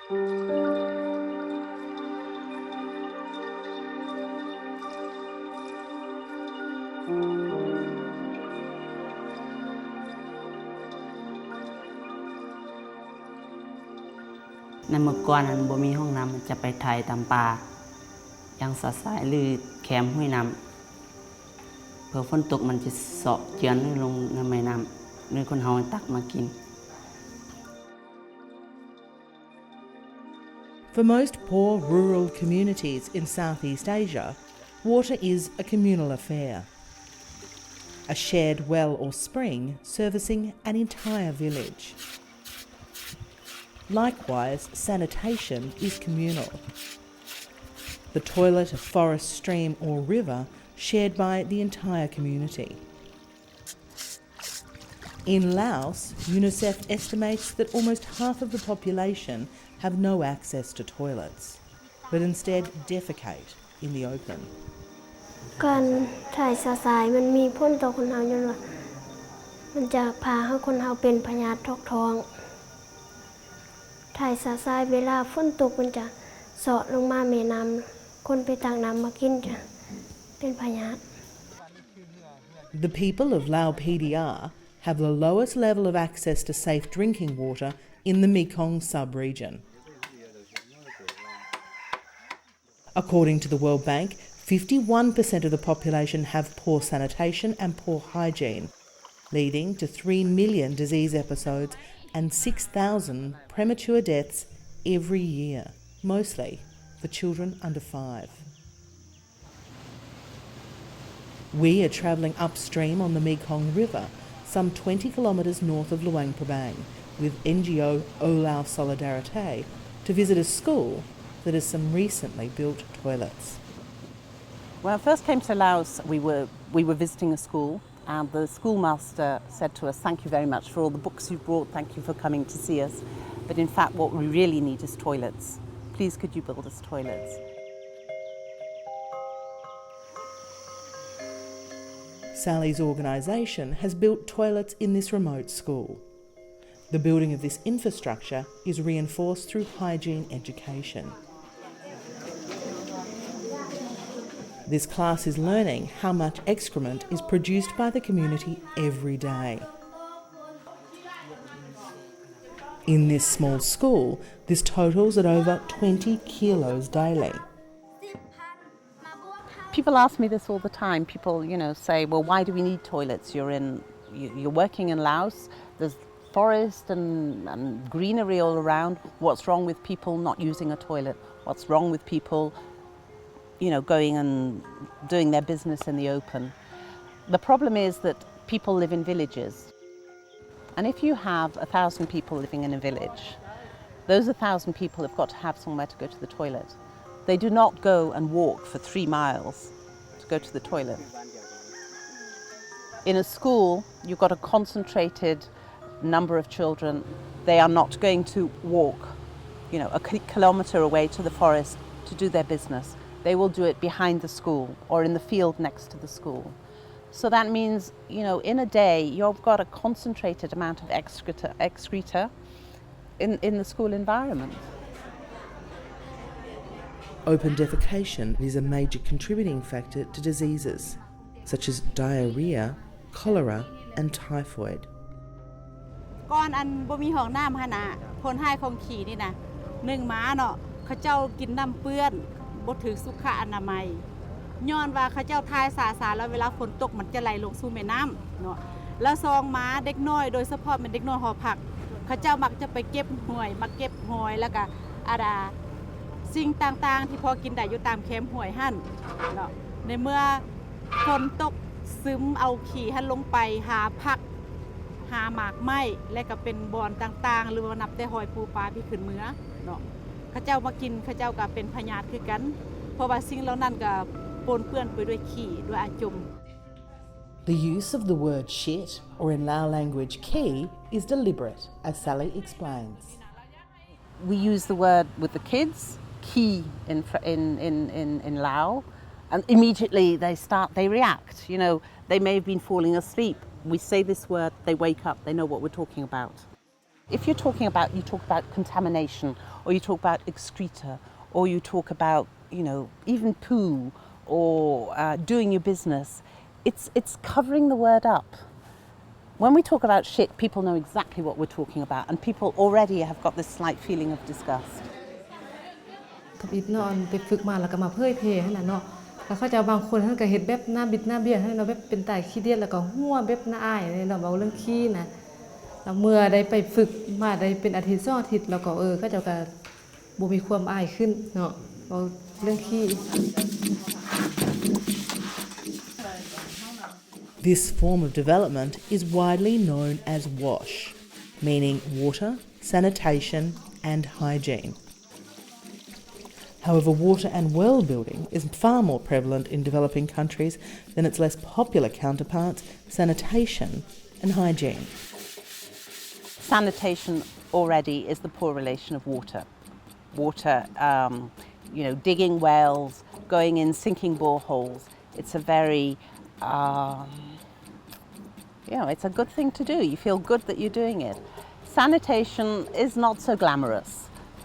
ในเมื่อก่อนนั้นบ่มีห้องน้ำมันจะไปถ่ายตามป่าอย่างสะสายหรือแคมห้วยน้ำเพื่อฝนตกมันจะเสาะเจือนลงในแม่น้ำหรือคนเฮาตักมากิน For most poor rural communities in Southeast Asia, water is a communal affair. A shared well or spring servicing an entire village. Likewise, sanitation is communal. The toilet, a forest, stream or river shared by the entire community. In Laos, UNICEF estimates that almost half of the population have no access to toilets, but instead defecate in the open. การถ่ายสายมันมีผลต่อคนเฮาอยู่ว่ามันจะพาให้คนเฮาเป็นพยาธิท้องถ่ายสายเวลาฝนตกมันจะเสาะลงมาแม่น้ำคนไปตักน้ำมากินจะเป็นพยาธิ The people of Lao PDR have the lowest level of access to safe drinking water in the Mekong sub-region. According to the World Bank, 51% of the population have poor sanitation and poor hygiene, leading to 3 million disease episodes and 6,000 premature deaths every year, mostly for children under 5. We are travelling upstream on the Mekong River, some 20 kilometres north of Luang Prabang, with NGO Lao Solidarité to visit a school that has some recently built toilets. When I first came to Laos, we were visiting a school, and the schoolmaster said to us, "Thank you very much for all the books you brought, thank you for coming to see us, but in fact what we really need is toilets. Please could you build us toilets?" Sally's organisation has built toilets in this remote school. The building of this infrastructure is reinforced through hygiene education. This class is learning how much excrement is produced by the community every day. In this small school, this totals at over 20 kilos daily. People ask me this all the time. People, say, "Well, why do we need toilets? You're working in Laos. There's forest and greenery all around. What's wrong with people not using a toilet? What's wrong with people, going and doing their business in the open?" The problem is that people live in villages. And if you have 1,000 people living in a village, those 1,000 people have got to have somewhere to go to the toilet. They do not go and walk for 3 miles to go to the toilet. In a school, you've got a concentrated number of children. They are not going to walk, a kilometre away to the forest to do their business. They will do it behind the school or in the field next to the school. So that means, in a day, you've got a concentrated amount of excreta in the school environment. Open defecation is a major contributing factor to diseases such as diarrhea, cholera and typhoid. ก่อนอันบ่มีห้องน้ำหั่นน่ะคนหายของขี่นี่นะ1หมาเนาะเขาเจ้ากินน้ำเปื้อนบ่ถูกสุขอนามัยย้อนว่าเขาเจ้าทายสาแล้วเวลาฝนตกมันจะไหลลงสู่แม่น้ำเนาะแล้วซองหมาเด็กน้อยโดยเฉพาะเป็นเด็กน้อยหอผักเขาเจ้ามักจะไปเก็บหอยมาเก็บหอยแล้วก็สิ่งต่างๆที่พอกินได้อยู่ตามแคมป์ห้วยหั่นเนาะในเมื่อฝนตกซึมเอาขี้หั่นลงไปหาผักหาหมากไม้และก็เป็นบ่อนต่างๆหรือว่านับแต่หอยปูปลาที่ขึ้นเมื้อเนาะเขาเจ้ามากินเขาเจ้าก็เป็นพยาธิคือกันเพราะว่าสิ่งเหล่านั้นก็ปนเปื้อนไปด้วยขี้ด้วยอาจม The use of the word shit, or in Lao language ki, is deliberate, as Sally explains. We use the word with the kids, ki in Lao, and immediately they react. They may have been falling asleep. We say this word, they wake up, they know what we're talking about. If you talk about contamination, or you talk about excreta, or you talk about, even poo, or doing your business, it's covering the word up. When we talk about shit, people know exactly what we're talking about, and people already have got this slight feeling of disgust. กับอีกเนาะไปฝึกมาแล้วก็มาเผยแพร่หั่นน่ะเนาะแล้วเขาเจ้าบางคนเฮาก็เฮ็ดแบบหน้าบิดหน้าเบี้ยให้เนาะแบบเป็นตายขี้เดียดแล้วก็หัวแบบหน้าอ้ายเนาะเว้าเรื่องขี้นะแล้วเมื่อได้ไปฝึกมาได้เป็นอาทิตย์2อาทิตย์แล้วก็เขาเจ้าก็บ่มีความอายขึ้นเนาะเว้าเรื่องขี้ This form of development is widely known as WASH, meaning water, sanitation and hygiene. However, water and well building is far more prevalent in developing countries than its less popular counterparts, sanitation and hygiene. Sanitation already is the poor relation of water. Water, digging wells, going in, sinking boreholes. It's a very, it's a good thing to do. You feel good that you're doing it. Sanitation is not so glamorous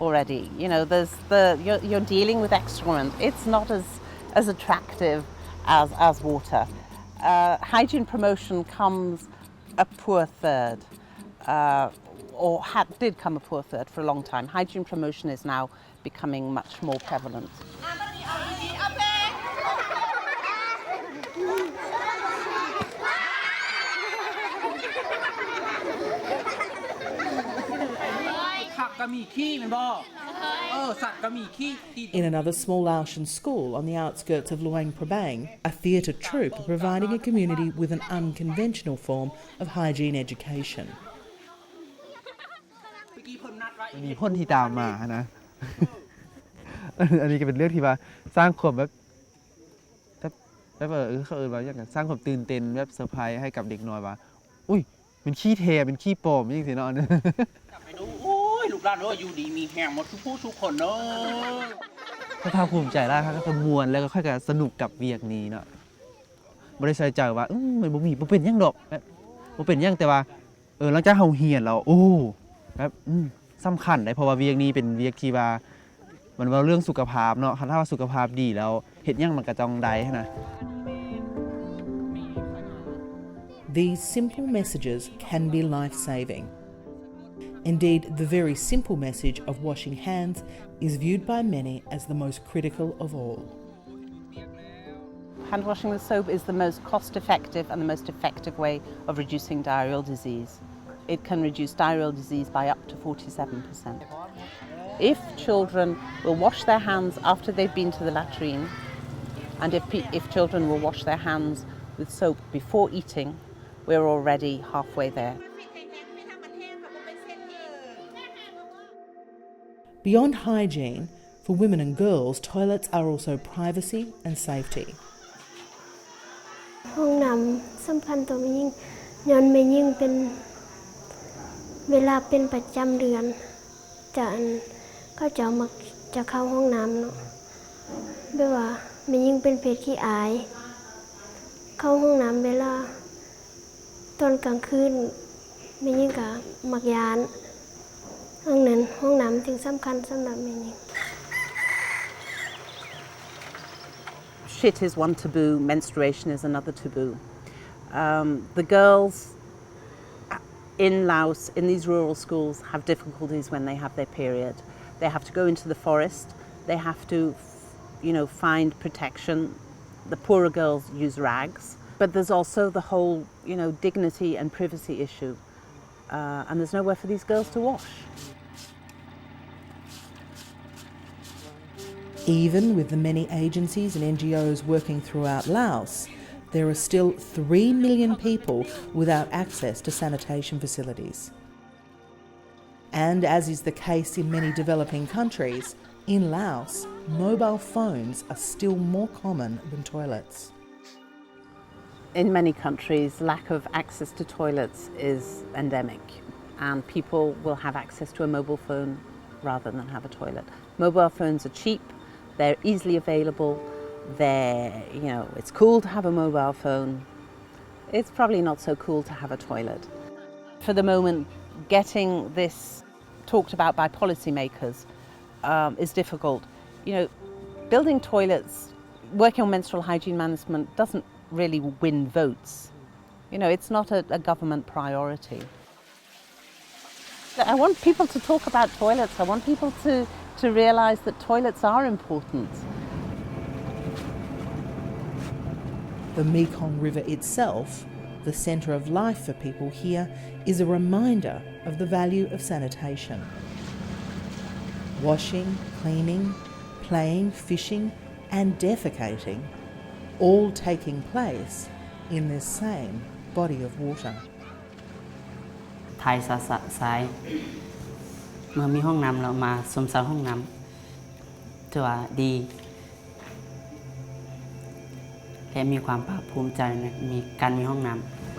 already. You're dealing with excrement. It's not as attractive as water. Hygiene promotion comes a poor third, did come a poor third for a long time. Hygiene promotion is now becoming much more prevalent. In another small Laotian school on the outskirts of Luang Prabang, a theatre troupe are providing a community with an unconventional form of hygiene education. มีพ่นที่ตามมานะ อันนี้ก็เป็นเรื่องที่ว่าสร้างความแบบเขาว่าอย่างสร้างความตื่นเต้นแบบเซอร์ไพรส์ให้กับเด็กน้อยว่าอุ้ยเป็นขี้เทเป็นขี้ปลอมจังซี่เนาะ ไปดูโอ้ยลูกหลานอยู่ดีมีแห้งหมดทุกผู้ทุกคนเนาะ ถ้าภาคภูมิใจได้ครับก็จะม่วนแล้วก็ค่อยจะสนุกกับเวียกนี้เนาะบ่ได้ใส่ใจว่ามันบ่เป็นหยังดอกบ่เป็นหยังแต่ว่าหลังจากเฮาเรียนแล้วโอ้แบบสำคัญได้เพราะว่าเวียกนี้เป็นเวียกที่ว่ามันว่าเรื่องสุขภาพเนาะถ้าว่าสุขภาพดีแล้วเฮ็ดหยังมันก็ต้องได้นะ These simple messages can be life-saving. Indeed, the very simple message of washing hands is viewed by many as the most critical of all. Hand washing with soap is the most cost-effective and the most effective way of reducing diarrheal disease. It can reduce diarrheal disease by up to 47%. If children will wash their hands after they've been to the latrine, and if children will wash their hands with soap before eating, we're already halfway there. Beyond hygiene, for women and girls, toilets are also privacy and safety. ห้องน้ำสำคัญตัวแม่ยิ่งย้อนแม่ยิ่งเป็นเวลาเป็นประจำเดือนเขาจะมักจะเข้าห้องน้ำเนาะแบบว่าแม่ยิ่งเป็นเพศขี้อายเข้าห้องน้ำเวลาตอนกลางคืนแม่ยิ่งก็มักยานดังนั้นห้องน้ำจึงสำคัญสำหรับแม่ยิ่ง Shit is one taboo, menstruation is another taboo. The girls in Laos, in these rural schools, have difficulties when they have their period. They have to go into the forest, they have to, find protection. The poorer girls use rags. But there's also the whole, dignity and privacy issue. And there's nowhere for these girls to wash. Even with the many agencies and NGOs working throughout Laos, there are still 3 million people without access to sanitation facilities. And as is the case in many developing countries, in Laos, mobile phones are still more common than toilets. In many countries, lack of access to toilets is endemic, and people will have access to a mobile phone rather than have a toilet. Mobile phones are cheap, they're easily available, it's cool to have a mobile phone. It's probably not so cool to have a toilet. For the moment, getting this talked about by policymakers is difficult. You know, building toilets, working on menstrual hygiene management doesn't really win votes. You know, it's not a government priority. I want people to talk about toilets. I want people to realise that toilets are important. The Mekong River itself, the centre of life for people here, is a reminder of the value of sanitation. Washing, cleaning, playing, fishing and defecating, all taking place in this same body of water. ไทยสายเมื่อมีห้องน้ำเรามาสมสารห้องน้ำถือว่าดีและมีความภาคภูมิใจในมีการมีห้องน้ำ